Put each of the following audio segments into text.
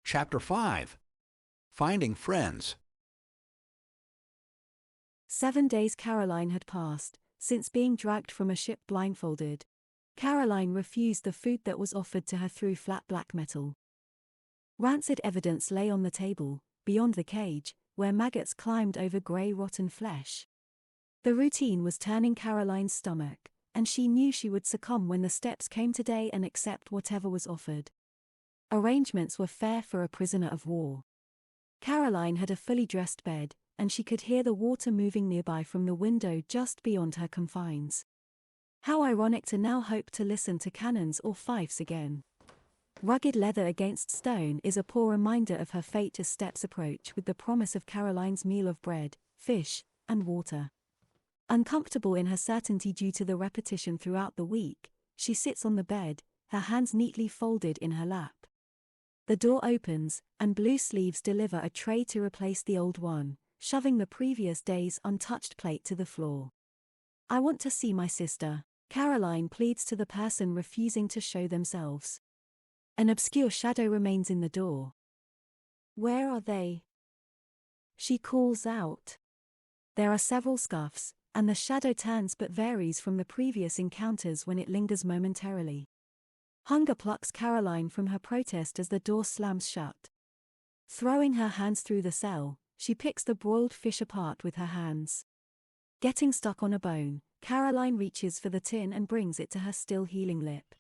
Chapter 5. Finding Friends. 7 days Caroline had passed, since being dragged from a ship blindfolded. Caroline refused the food that was offered to her through flat black metal. Rancid evidence lay on the table, beyond the cage, where maggots climbed over grey rotten flesh. The routine was turning Caroline's stomach, and she knew she would succumb when the steps came today and accept whatever was offered. Arrangements were fair for a prisoner of war. Caroline had a fully dressed bed, and she could hear the water moving nearby from the window just beyond her confines. How ironic to now hope to listen to cannons or fifes again. Rugged leather against stone is a poor reminder of her fate as steps approach with the promise of Caroline's meal of bread, fish, and water. Uncomfortable in her certainty due to the repetition throughout the week, she sits on the bed, her hands neatly folded in her lap. The door opens, and blue sleeves deliver a tray to replace the old one, shoving the previous day's untouched plate to the floor. "I want to see my sister," Caroline pleads to the person refusing to show themselves. An obscure shadow remains in the door. "Where are they?" she calls out. There are several scuffs, and the shadow turns but varies from the previous encounters when it lingers momentarily. Hunger plucks Caroline from her protest as the door slams shut. Throwing her hands through the cell, she picks the broiled fish apart with her hands. Getting stuck on a bone, Caroline reaches for the tin and brings it to her still healing lip.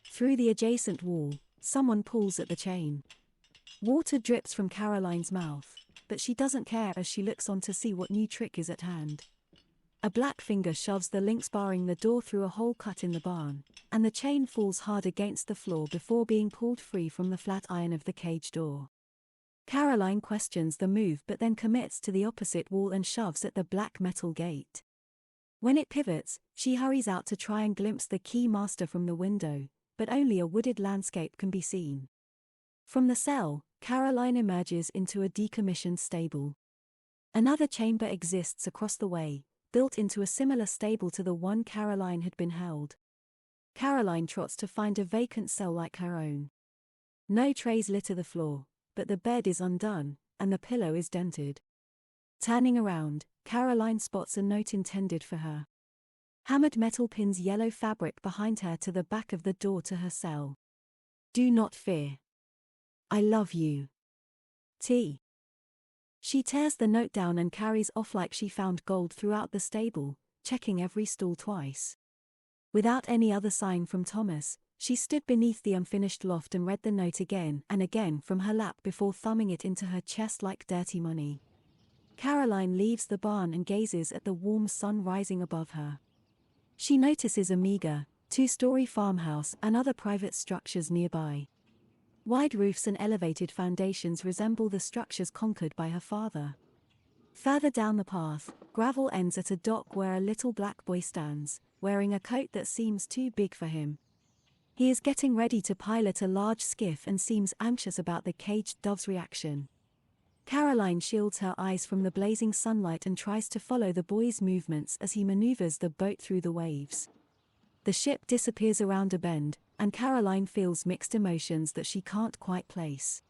Through the adjacent wall, someone pulls at the chain. Water drips from Caroline's mouth, but she doesn't care as she looks on to see what new trick is at hand. A black finger shoves the links barring the door through a hole cut in the barn, and the chain falls hard against the floor before being pulled free from the flat iron of the cage door. Caroline questions the move but then commits to the opposite wall and shoves at the black metal gate. When it pivots, she hurries out to try and glimpse the key master from the window, but only a wooded landscape can be seen. From the cell, Caroline emerges into a decommissioned stable. Another chamber exists across the way, built into a similar stable to the one Caroline had been held. Caroline trots to find a vacant cell like her own. No trays litter the floor, but the bed is undone, and the pillow is dented. Turning around, Caroline spots a note intended for her. Hammered metal pins yellow fabric behind her to the back of the door to her cell. "Do not fear. I love you. T." She tears the note down and carries off like she found gold throughout the stable, checking every stall twice. Without any other sign from Thomas, she stood beneath the unfinished loft and read the note again and again from her lap before thumbing it into her chest like dirty money. Caroline leaves the barn and gazes at the warm sun rising above her. She notices a meager, 2-story farmhouse and other private structures nearby. Wide roofs and elevated foundations resemble the structures conquered by her father. Further down the path, gravel ends at a dock where a little black boy stands, wearing a coat that seems too big for him. He is getting ready to pilot a large skiff and seems anxious about the caged dove's reaction. Caroline shields her eyes from the blazing sunlight and tries to follow the boy's movements as he maneuvers the boat through the waves. The ship disappears around a bend, and Caroline feels mixed emotions that she can't quite place.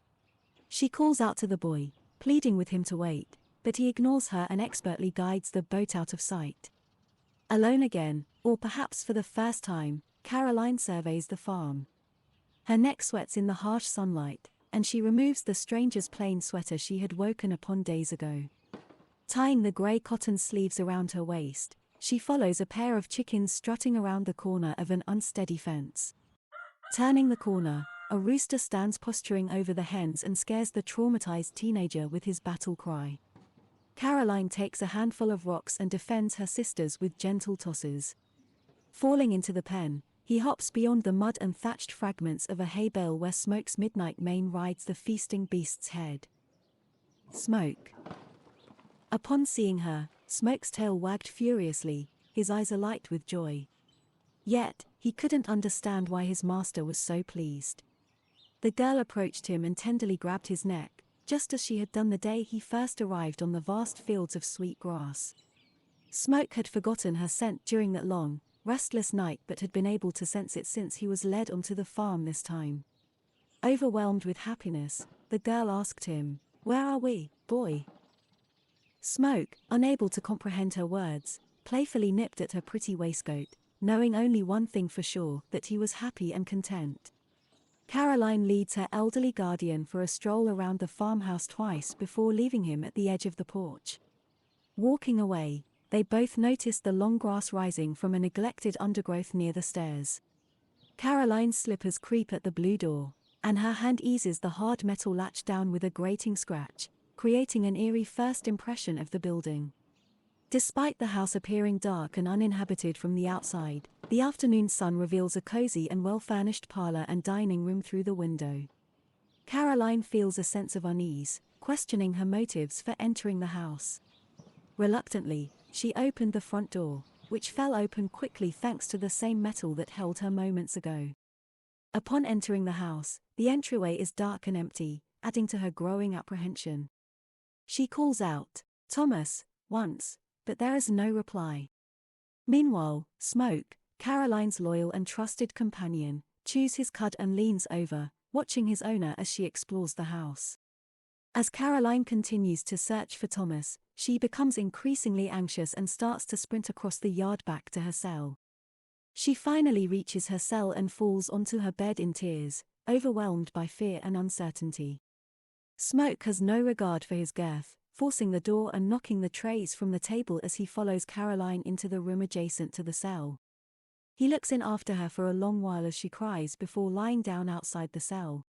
She calls out to the boy, pleading with him to wait, but he ignores her and expertly guides the boat out of sight. Alone again, or perhaps for the first time, Caroline surveys the farm. Her neck sweats in the harsh sunlight, and she removes the stranger's plain sweater she had woken upon days ago. Tying the grey cotton sleeves around her waist, she follows a pair of chickens strutting around the corner of an unsteady fence. Turning the corner, a rooster stands posturing over the hens and scares the traumatized teenager with his battle cry. Caroline takes a handful of rocks and defends her sisters with gentle tosses. Falling into the pen, he hops beyond the mud and thatched fragments of a hay bale where Smoke's midnight mane rides the feasting beast's head. Smoke. Upon seeing her, Smoke's tail wagged furiously, his eyes alight with joy. Yet, he couldn't understand why his master was so pleased. The girl approached him and tenderly grabbed his neck, just as she had done the day he first arrived on the vast fields of sweet grass. Smoke had forgotten her scent during that long, restless night but had been able to sense it since he was led onto the farm this time. Overwhelmed with happiness, the girl asked him, "Where are we, boy?" Smoke, unable to comprehend her words, playfully nipped at her pretty waistcoat, knowing only one thing for sure, that he was happy and content. Caroline leads her elderly guardian for a stroll around the farmhouse twice before leaving him at the edge of the porch. Walking away, they both noticed the long grass rising from a neglected undergrowth near the stairs. Caroline's slippers creak at the blue door, and her hand eases the hard metal latch down with a grating scratch, creating an eerie first impression of the building. Despite the house appearing dark and uninhabited from the outside, the afternoon sun reveals a cozy and well-furnished parlor and dining room through the window. Caroline feels a sense of unease, questioning her motives for entering the house. Reluctantly, she opened the front door, which fell open quickly thanks to the same metal that held her moments ago. Upon entering the house, the entryway is dark and empty, adding to her growing apprehension. She calls out, "Thomas," once, but there is no reply. Meanwhile, Smoke, Caroline's loyal and trusted companion, chews his cud and leans over, watching his owner as she explores the house. As Caroline continues to search for Thomas, she becomes increasingly anxious and starts to sprint across the yard back to her cell. She finally reaches her cell and falls onto her bed in tears, overwhelmed by fear and uncertainty. Smoke has no regard for his girth, forcing the door and knocking the trays from the table as he follows Caroline into the room adjacent to the cell. He looks in after her for a long while as she cries before lying down outside the cell.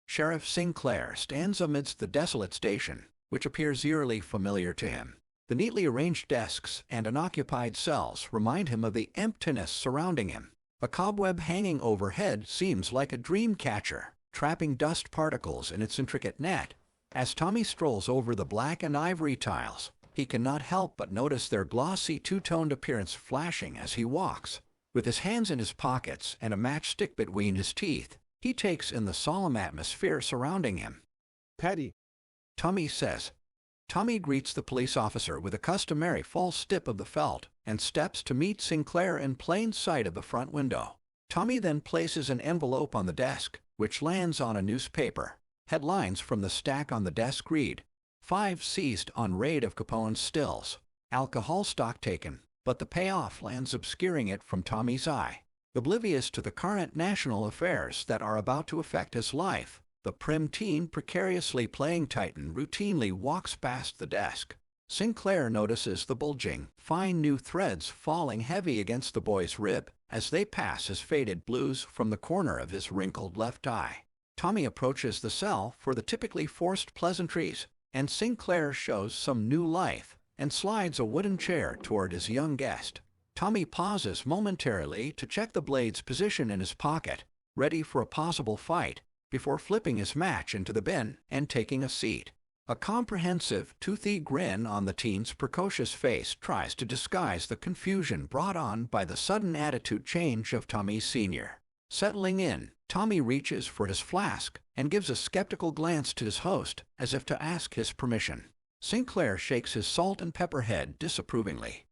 Sheriff Sinclair stands amidst the desolate station, which appears eerily familiar to him. The neatly arranged desks and unoccupied cells remind him of the emptiness surrounding him. A cobweb hanging overhead seems like a dream catcher, trapping dust particles in its intricate net. As Tommy strolls over the black and ivory tiles, he cannot help but notice their glossy two-toned appearance flashing as he walks. With his hands in his pockets and a matchstick between his teeth, he takes in the solemn atmosphere surrounding him. "Patty," Tommy says. Tommy greets the police officer with a customary false tip of the felt and steps to meet Sinclair in plain sight of the front window. Tommy then places an envelope on the desk, which lands on a newspaper. Headlines from the stack on the desk read, "5 seized on raid of Capone's stills. Alcohol stock taken," but the payoff lands obscuring it from Tommy's eye. Oblivious to the current national affairs that are about to affect his life, the prim teen precariously playing Titan routinely walks past the desk. Sinclair notices the bulging, fine new threads falling heavy against the boy's rib as they pass his faded blues from the corner of his wrinkled left eye. Tommy approaches the cell for the typically forced pleasantries, and Sinclair shows some new life and slides a wooden chair toward his young guest. Tommy pauses momentarily to check the blade's position in his pocket, ready for a possible fight, before flipping his match into the bin and taking a seat. A comprehensive, toothy grin on the teen's precocious face tries to disguise the confusion brought on by the sudden attitude change of Tommy Sr. Settling in, Tommy reaches for his flask and gives a skeptical glance to his host as if to ask his permission. Sinclair shakes his salt and pepper head disapprovingly.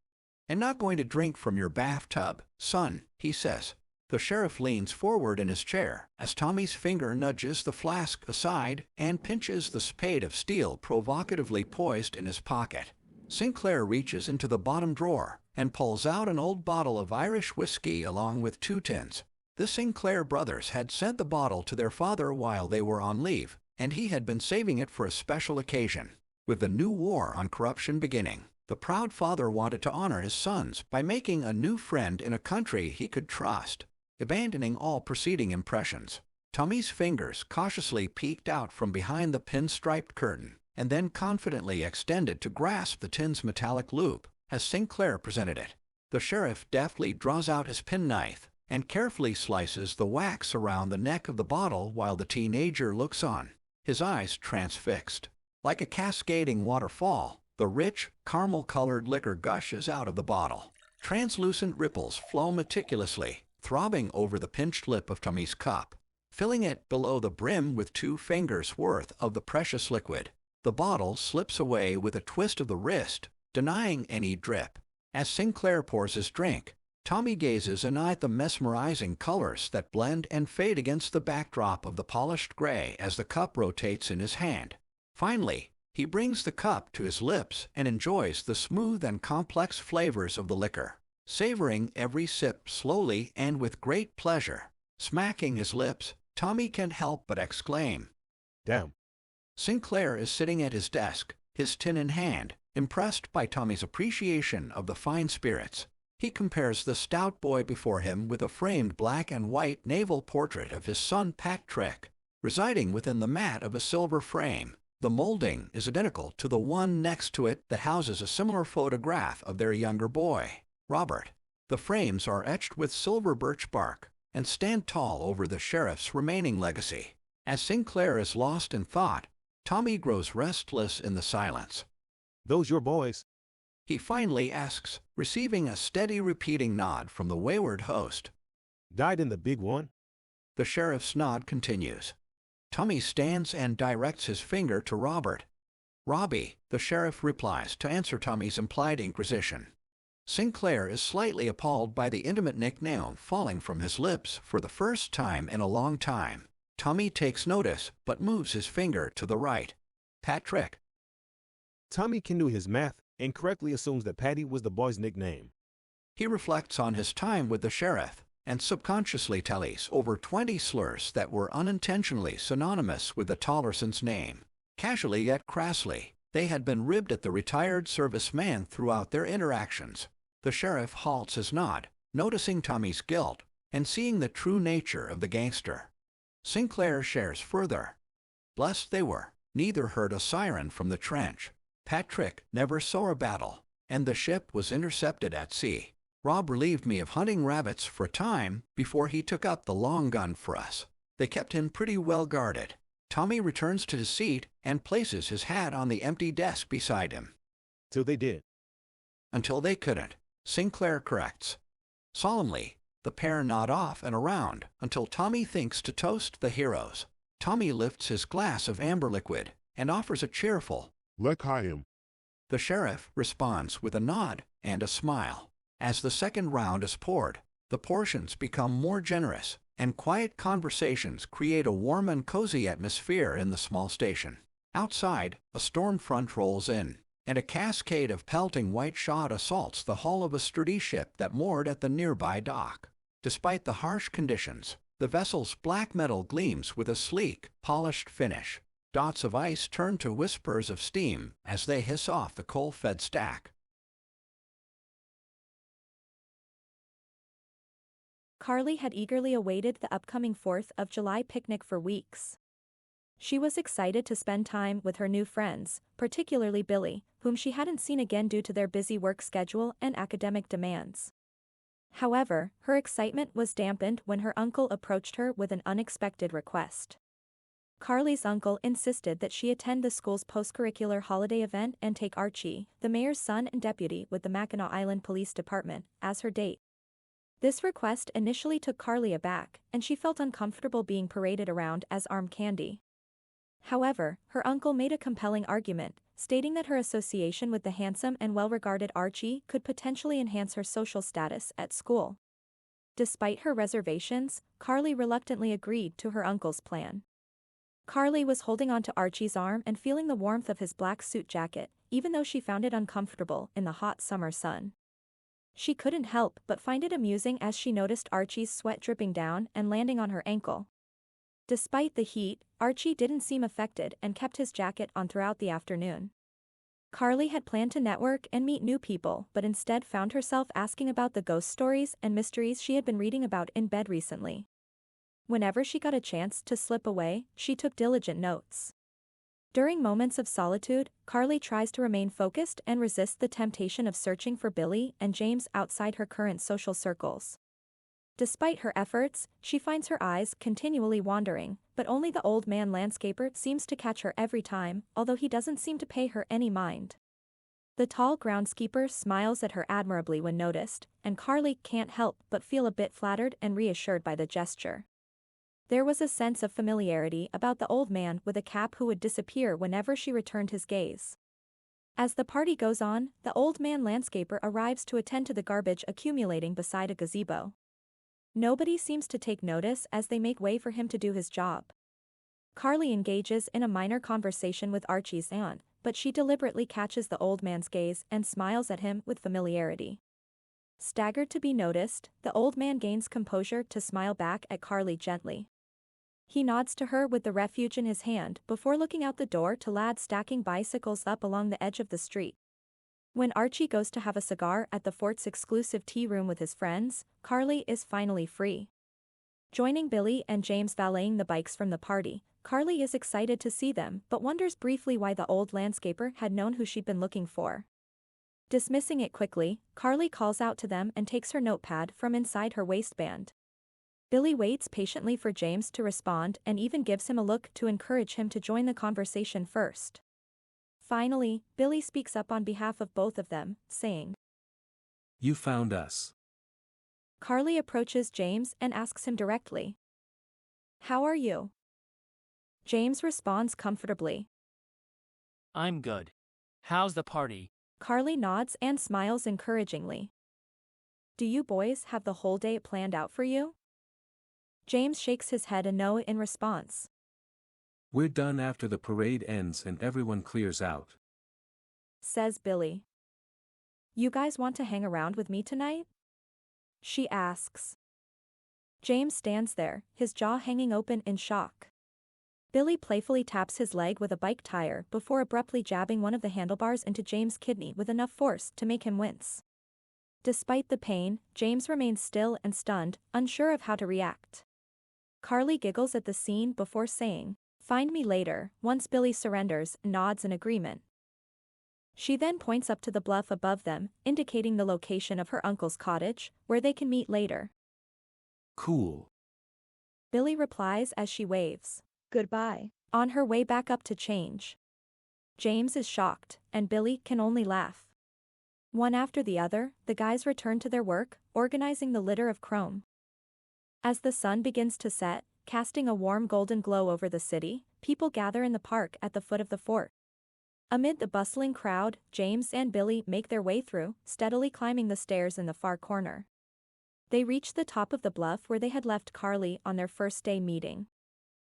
"I'm not going to drink from your bathtub, son," he says. The sheriff leans forward in his chair as Tommy's finger nudges the flask aside and pinches the spade of steel provocatively poised in his pocket. Sinclair reaches into the bottom drawer and pulls out an old bottle of Irish whiskey along with 2 tins. The Sinclair brothers had sent the bottle to their father while they were on leave, and he had been saving it for a special occasion. With the new war on corruption beginning, the proud father wanted to honor his sons by making a new friend in a country he could trust. Abandoning all preceding impressions, Tommy's fingers cautiously peeked out from behind the pinstriped curtain and then confidently extended to grasp the tin's metallic loop as Sinclair presented it. The sheriff deftly draws out his penknife and carefully slices the wax around the neck of the bottle while the teenager looks on, his eyes transfixed. Like a cascading waterfall, the rich, caramel-colored liquor gushes out of the bottle. Translucent ripples flow meticulously, throbbing over the pinched lip of Tommy's cup, filling it below the brim with 2 fingers' worth of the precious liquid. The bottle slips away with a twist of the wrist, denying any drip. As Sinclair pours his drink, Tommy gazes and eyes the mesmerizing colors that blend and fade against the backdrop of the polished gray as the cup rotates in his hand. Finally, he brings the cup to his lips and enjoys the smooth and complex flavors of the liquor, savoring every sip slowly and with great pleasure. Smacking his lips, Tommy can't help but exclaim, Damn. Sinclair is sitting at his desk, his tin in hand, impressed by Tommy's appreciation of the fine spirits. He compares the stout boy before him with a framed black and white naval portrait of his son Patrick, residing within the mat of a silver frame. The molding is identical to the one next to it that houses a similar photograph of their younger boy, Robert. The frames are etched with silver birch bark and stand tall over the sheriff's remaining legacy. As Sinclair is lost in thought, Tommy grows restless in the silence. Those your boys? He finally asks, receiving a steady repeating nod from the wayward host. Died in the big one? The sheriff's nod continues. Tommy stands and directs his finger to Robert. Robbie, the sheriff replies to answer Tommy's implied inquisition. Sinclair is slightly appalled by the intimate nickname falling from his lips for the first time in a long time. Tommy takes notice but moves his finger to the right. Patrick. Tommy can do his math and correctly assumes that Patty was the boy's nickname. He reflects on his time with the sheriff and subconsciously tallies over 20 slurs that were unintentionally synonymous with the Tollerson's name. Casually yet crassly, they had been ribbed at the retired serviceman throughout their interactions. The sheriff halts his nod, noticing Tommy's guilt and seeing the true nature of the gangster. Sinclair shares further. Blessed they were, neither heard a siren from the trench. Patrick never saw a battle, and the ship was intercepted at sea. Rob relieved me of hunting rabbits for a time before he took up the long gun for us. They kept him pretty well guarded. Tommy returns to his seat and places his hat on the empty desk beside him. Till they did. Until they couldn't, Sinclair corrects. Solemnly, the pair nod off and around until Tommy thinks to toast the heroes. Tommy lifts his glass of amber liquid and offers a cheerful, L'chaim. The sheriff responds with a nod and a smile. As the second round is poured, the portions become more generous, and quiet conversations create a warm and cozy atmosphere in the small station. Outside, a storm front rolls in, and a cascade of pelting white shot assaults the hull of a sturdy ship that moored at the nearby dock. Despite the harsh conditions, the vessel's black metal gleams with a sleek, polished finish. Dots of ice turn to whispers of steam as they hiss off the coal-fed stack. Carly had eagerly awaited the upcoming 4th of July picnic for weeks. She was excited to spend time with her new friends, particularly Billy, whom she hadn't seen again due to their busy work schedule and academic demands. However, her excitement was dampened when her uncle approached her with an unexpected request. Carly's uncle insisted that she attend the school's post-curricular holiday event and take Archie, the mayor's son and deputy with the Mackinac Island Police Department, as her date. This request initially took Carly aback, and she felt uncomfortable being paraded around as arm candy. However, her uncle made a compelling argument, stating that her association with the handsome and well-regarded Archie could potentially enhance her social status at school. Despite her reservations, Carly reluctantly agreed to her uncle's plan. Carly was holding onto Archie's arm and feeling the warmth of his black suit jacket, even though she found it uncomfortable in the hot summer sun. She couldn't help but find it amusing as she noticed Archie's sweat dripping down and landing on her ankle. Despite the heat, Archie didn't seem affected and kept his jacket on throughout the afternoon. Carly had planned to network and meet new people but instead found herself asking about the ghost stories and mysteries she had been reading about in bed recently. Whenever she got a chance to slip away, she took diligent notes. During moments of solitude, Carly tries to remain focused and resist the temptation of searching for Billy and James outside her current social circles. Despite her efforts, she finds her eyes continually wandering, but only the old man landscaper seems to catch her every time, although he doesn't seem to pay her any mind. The tall groundskeeper smiles at her admirably when noticed, and Carly can't help but feel a bit flattered and reassured by the gesture. There was a sense of familiarity about the old man with a cap who would disappear whenever she returned his gaze. As the party goes on, the old man landscaper arrives to attend to the garbage accumulating beside a gazebo. Nobody seems to take notice as they make way for him to do his job. Carly engages in a minor conversation with Archie's aunt, but she deliberately catches the old man's gaze and smiles at him with familiarity. Staggered to be noticed, the old man gains composure to smile back at Carly gently. He nods to her with the refuge in his hand before looking out the door to lads stacking bicycles up along the edge of the street. When Archie goes to have a cigar at the fort's exclusive tea room with his friends, Carly is finally free. Joining Billy and James valeting the bikes from the party, Carly is excited to see them but wonders briefly why the old landscaper had known who she'd been looking for. Dismissing it quickly, Carly calls out to them and takes her notepad from inside her waistband. Billy waits patiently for James to respond and even gives him a look to encourage him to join the conversation first. Finally, Billy speaks up on behalf of both of them, saying, "You found us." Carly approaches James and asks him directly, "How are you?" James responds comfortably. "I'm good. How's the party?" Carly nods and smiles encouragingly. "Do you boys have the whole day planned out for you?" James shakes his head a no in response. "We're done after the parade ends and everyone clears out," says Billy. "You guys want to hang around with me tonight?" she asks. James stands there, his jaw hanging open in shock. Billy playfully taps his leg with a bike tire before abruptly jabbing one of the handlebars into James' kidney with enough force to make him wince. Despite the pain, James remains still and stunned, unsure of how to react. Carly giggles at the scene before saying, "Find me later," once Billy surrenders and nods in agreement. She then points up to the bluff above them, indicating the location of her uncle's cottage, where they can meet later. "Cool," Billy replies as she waves, "Goodbye," on her way back up to change. James is shocked, and Billy can only laugh. One after the other, the guys return to their work, organizing the litter of chrome. As the sun begins to set, casting a warm golden glow over the city, people gather in the park at the foot of the fort. Amid the bustling crowd, James and Billy make their way through, steadily climbing the stairs in the far corner. They reach the top of the bluff where they had left Carly on their first day meeting.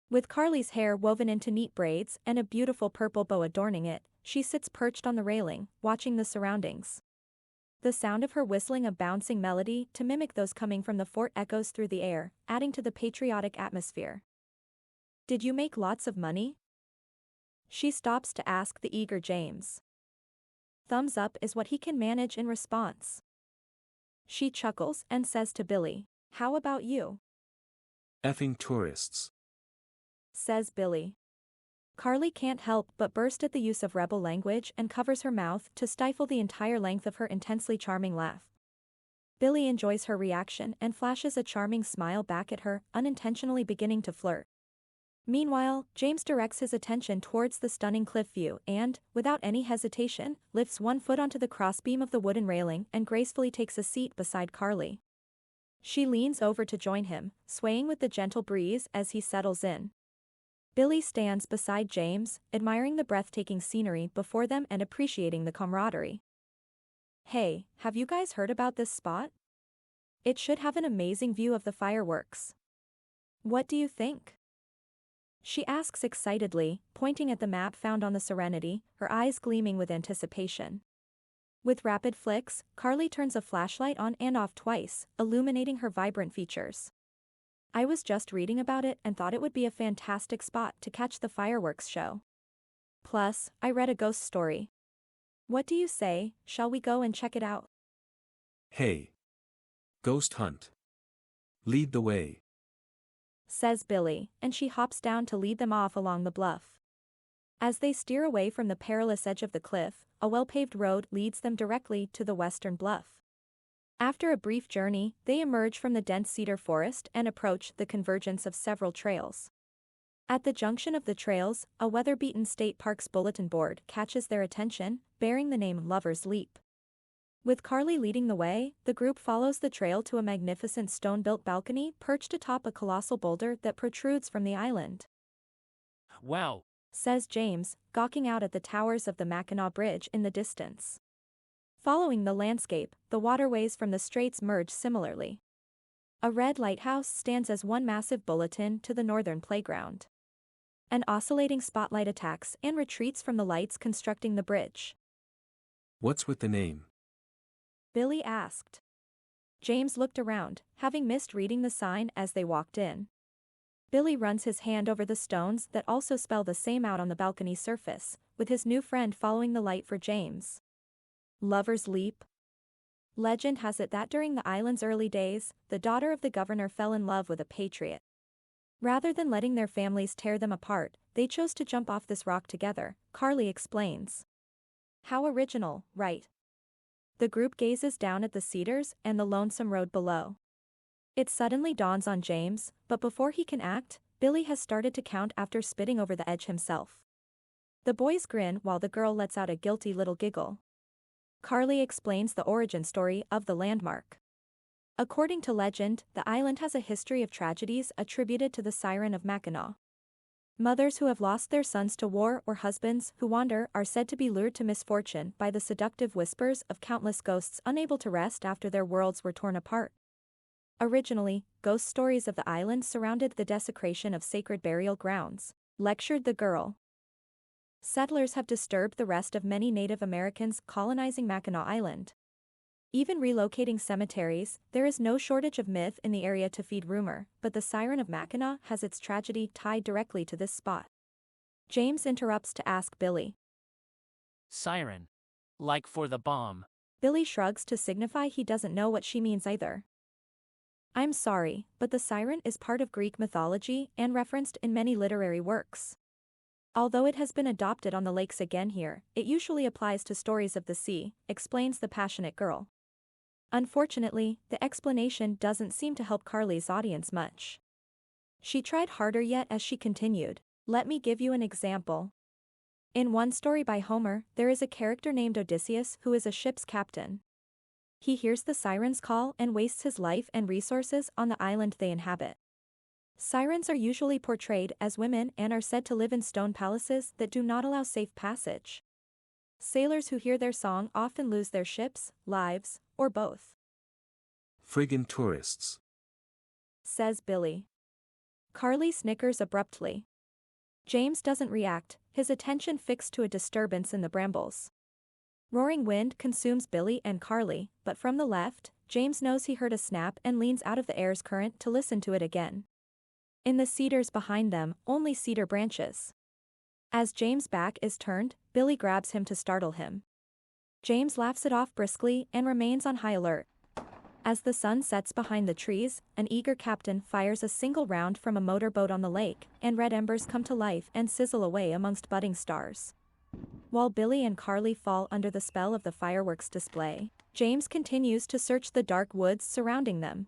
With Carly's hair woven into neat braids and a beautiful purple bow adorning it, she sits perched on the railing, watching the surroundings. The sound of her whistling a bouncing melody to mimic those coming from the fort echoes through the air, adding to the patriotic atmosphere. "Did you make lots of money?" she stops to ask the eager James. Thumbs up is what he can manage in response. She chuckles and says to Billy, "How about you?" "Effing tourists," says Billy. Carly can't help but burst at the use of rebel language and covers her mouth to stifle the entire length of her intensely charming laugh. Billy enjoys her reaction and flashes a charming smile back at her, unintentionally beginning to flirt. Meanwhile, James directs his attention towards the stunning cliff view and, without any hesitation, lifts one foot onto the crossbeam of the wooden railing and gracefully takes a seat beside Carly. She leans over to join him, swaying with the gentle breeze as he settles in. Billy stands beside James, admiring the breathtaking scenery before them and appreciating the camaraderie. "Hey, have you guys heard about this spot? It should have an amazing view of the fireworks. What do you think?" she asks excitedly, pointing at the map found on the Serenity, her eyes gleaming with anticipation. With rapid flicks, Carly turns a flashlight on and off twice, illuminating her vibrant features. "I was just reading about it and thought it would be a fantastic spot to catch the fireworks show. Plus, I read a ghost story. What do you say, shall we go and check it out?" "Hey. Ghost hunt. Lead the way," says Billy, and she hops down to lead them off along the bluff. As they steer away from the perilous edge of the cliff, a well-paved road leads them directly to the western bluff. After a brief journey, they emerge from the dense cedar forest and approach the convergence of several trails. At the junction of the trails, a weather-beaten state park's bulletin board catches their attention, bearing the name Lover's Leap. With Carly leading the way, the group follows the trail to a magnificent stone-built balcony perched atop a colossal boulder that protrudes from the island. "Wow, says James, gawking out at the towers of the Mackinac Bridge in the distance. Following the landscape, the waterways from the straits merge similarly. A red lighthouse stands as one massive bulletin to the northern playground. An oscillating spotlight attacks and retreats from the lights constructing the bridge. What's with the name? Billy asked. James looked around, having missed reading the sign as they walked in. Billy runs his hand over the stones that also spell the same out on the balcony surface, with his new friend following the light for James. Lover's Leap. Legend has it that during the island's early days, the daughter of the governor fell in love with a patriot. Rather than letting their families tear them apart, they chose to jump off this rock together, Carly explains. How original, right? The group gazes down at the cedars and the lonesome road below. It suddenly dawns on James, but before he can act, Billy has started to count after spitting over the edge himself. The boys grin while the girl lets out a guilty little giggle. Carly explains the origin story of the landmark. According to legend, the island has a history of tragedies attributed to the Siren of Mackinac. Mothers who have lost their sons to war or husbands who wander are said to be lured to misfortune by the seductive whispers of countless ghosts unable to rest after their worlds were torn apart. Originally, ghost stories of the island surrounded the desecration of sacred burial grounds, lectured the girl. Settlers have disturbed the rest of many Native Americans colonizing Mackinac Island. Even relocating cemeteries, there is no shortage of myth in the area to feed rumor, but the Siren of Mackinac has its tragedy tied directly to this spot. James interrupts to ask Billy. Siren. Like for the bomb. Billy shrugs to signify he doesn't know what she means either. I'm sorry, but the siren is part of Greek mythology and referenced in many literary works. Although it has been adopted on the lakes again here, it usually applies to stories of the sea, explains the passionate girl. Unfortunately, the explanation doesn't seem to help Carly's audience much. She tried harder yet as she continued, let me give you an example. In one story by Homer, there is a character named Odysseus who is a ship's captain. He hears the sirens call and wastes his life and resources on the island they inhabit. Sirens are usually portrayed as women and are said to live in stone palaces that do not allow safe passage. Sailors who hear their song often lose their ships, lives, or both. Friggin' tourists, Says Billy. Carly snickers abruptly. James doesn't react, his attention fixed to a disturbance in the brambles. Roaring wind consumes Billy and Carly, but from the left, James knows he heard a snap and leans out of the air's current to listen to it again. In the cedars behind them, only cedar branches. As James' back is turned, Billy grabs him to startle him. James laughs it off briskly and remains on high alert. As the sun sets behind the trees, an eager captain fires a single round from a motorboat on the lake, and red embers come to life and sizzle away amongst budding stars. While Billy and Carly fall under the spell of the fireworks display, James continues to search the dark woods surrounding them.